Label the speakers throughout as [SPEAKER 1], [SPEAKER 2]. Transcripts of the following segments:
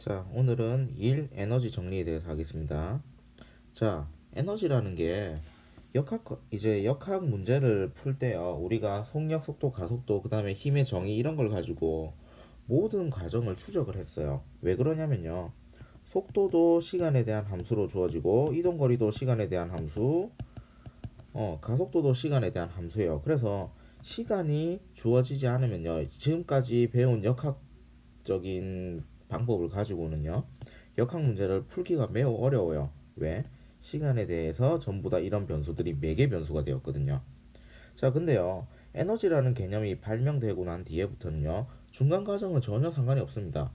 [SPEAKER 1] 자, 오늘은 일 에너지 정리에 대해서 하겠습니다. 자, 에너지라는 게 역학 문제를 풀 때요. 우리가 속력, 속도, 가속도, 그다음에 힘의 정의 이런 걸 가지고 모든 과정을 추적을 했어요. 왜 그러냐면요. 속도도 시간에 대한 함수로 주어지고 이동 거리도 시간에 대한 함수, 가속도도 시간에 대한 함수예요. 그래서 시간이 주어지지 않으면요. 지금까지 배운 역학적인 방법을 가지고는요. 역학 문제를 풀기가 매우 어려워요. 왜? 시간에 대해서 전부 다 이런 변수들이 매개 변수가 되었거든요. 자, 근데요. 에너지라는 개념이 발명되고 난 뒤에부터는요. 중간 과정은 전혀 상관이 없습니다.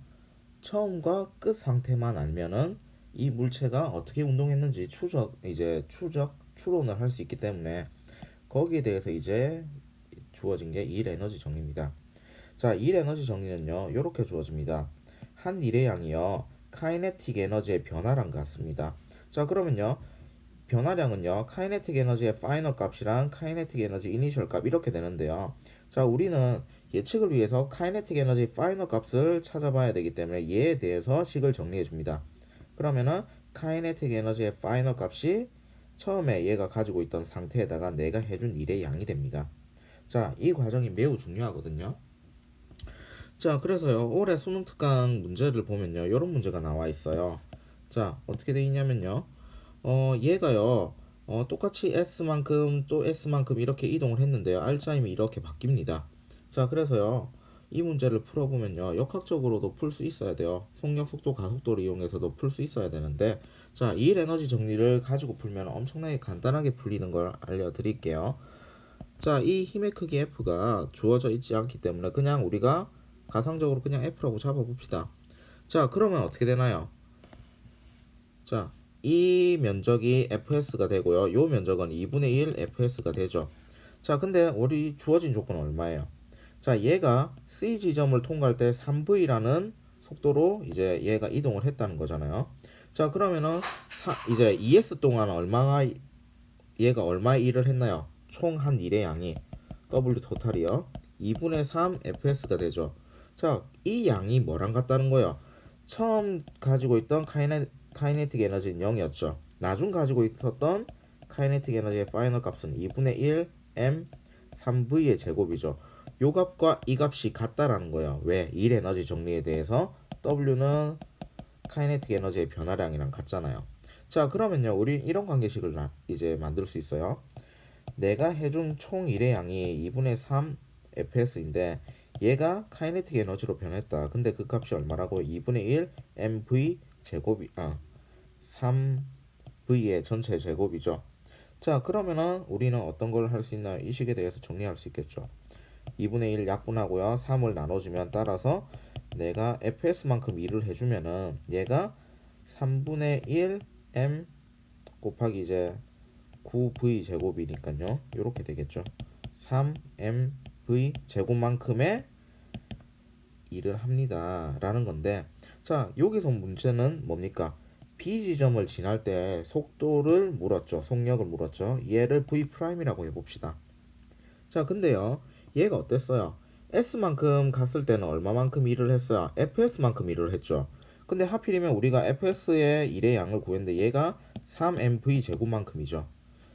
[SPEAKER 1] 처음과 끝 상태만 알면은 이 물체가 어떻게 운동했는지 추론을 할 수 있기 때문에 거기에 대해서 이제 주어진 게 일 에너지 정리입니다. 자, 일 에너지 정리는요. 이렇게 주어집니다. 한 일의 양이요. 카이네틱 에너지의 변화랑 같습니다. 자, 그러면요. 변화량은요. 카이네틱 에너지의 파이널 값이랑 카이네틱 에너지 이니셜 값 이렇게 되는데요. 자, 우리는 예측을 위해서 카이네틱 에너지 파이널 값을 찾아봐야 되기 때문에 얘에 대해서 식을 정리해 줍니다. 그러면은 카이네틱 에너지의 파이널 값이 처음에 얘가 가지고 있던 상태에다가 내가 해준 일의 양이 됩니다. 자, 이 과정이 매우 중요하거든요. 자, 그래서요, 올해 수능 특강 문제를 보면요, 이런 문제가 나와 있어요. 자, 어떻게 돼 있냐면요, 얘가요, 똑같이 S만큼 또 S만큼 이렇게 이동을 했는데요, R자임이 이렇게 바뀝니다. 자, 그래서요, 이 문제를 풀어보면요, 역학적으로도 풀 수 있어야 돼요. 속력, 속도, 가속도를 이용해서도 풀 수 있어야 되는데, 자, 이 에너지 정리를 가지고 풀면 엄청나게 간단하게 풀리는 걸 알려드릴게요. 자, 이 힘의 크기 F가 주어져 있지 않기 때문에 그냥 우리가 가상적으로 그냥 F라고 잡아봅시다. 자, 그러면 어떻게 되나요? 자, 이 면적이 FS가 되고요. 요 면적은 2분의 1 FS가 되죠. 자, 근데 우리 주어진 조건은 얼마예요? 자, 얘가 C 지점을 통과할 때 3V라는 속도로 이제 얘가 이동을 했다는 거잖아요. 자, 그러면은 이제 ES 동안 얘가 얼마의 일을 했나요? 총 한 일의 양이 W 토탈이요. 2분의 3 FS가 되죠. 자, 이 양이 뭐랑 같다는 거예요? 처음 가지고 있던 카이네틱 에너지는 0이었죠. 나중 가지고 있었던 카이네틱 에너지의 파이널 값은 2분의 1 M 3V의 제곱이죠. 요 값과 이 값이 같다라는 거예요. 왜? 일 에너지 정리에 대해서 W는 카이네틱 에너지의 변화량이랑 같잖아요. 자, 그러면요. 우리 이런 관계식을 이제 만들 수 있어요. 내가 해준 총 일의 양이 2분의 3 fs인데 얘가 카이네틱 에너지로 변했다. 근데 그 값이 얼마라고? 2분의 1 mv 제곱이 3v의 전체 제곱이죠. 자, 그러면은 우리는 어떤 걸 할 수 있나요? 이 식에 대해서 정리할 수 있겠죠. 2분의 1 약분하고요. 3을 나눠주면 따라서 내가 fs만큼 일을 해주면은 얘가 3분의 1 m 곱하기 이제 9v 제곱이니까요. 이렇게 되겠죠. 3mv 제곱만큼의 일을 합니다. 라는 건데, 자, 여기서 문제는 뭡니까? B 지점을 지날 때 속도를 물었죠. 속력을 물었죠. 얘를 V'이라고 해봅시다. 자, 근데요, 얘가 어땠어요? S만큼 갔을 때는 얼마만큼 일을 했어요? FS만큼 일을 했죠. 근데 하필이면 우리가 FS의 일의 양을 구했는데 얘가 3mv 제곱만큼이죠.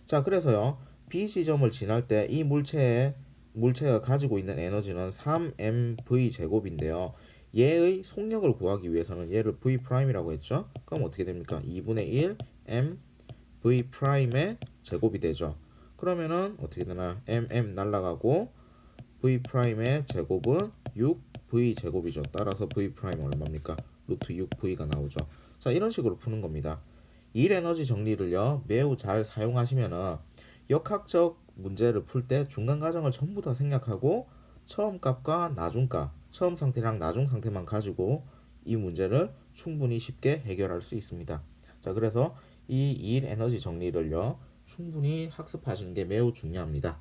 [SPEAKER 1] 자, 그래서요. B 지점을 지날 때 이 물체가 가지고 있는 에너지는 3mv 제곱인데요. 얘의 속력을 구하기 위해서는 얘를 V'이라고 했죠. 그럼 어떻게 됩니까? 2분의 1 m V'의 제곱이 되죠. 그러면은 어떻게 되나? 날라가고 V'의 제곱은 6V 제곱이죠. 따라서 V' 얼마입니까? 루트 6V가 나오죠. 자, 이런 식으로 푸는 겁니다. 일 에너지 정리를요 매우 잘 사용하시면은 역학적 문제를 풀 때 중간 과정을 전부 다 생략하고 처음 값과 나중 값, 처음 상태랑 나중 상태만 가지고 이 문제를 충분히 쉽게 해결할 수 있습니다. 자, 그래서 이 일 에너지 정리를요 충분히 학습하시는 게 매우 중요합니다.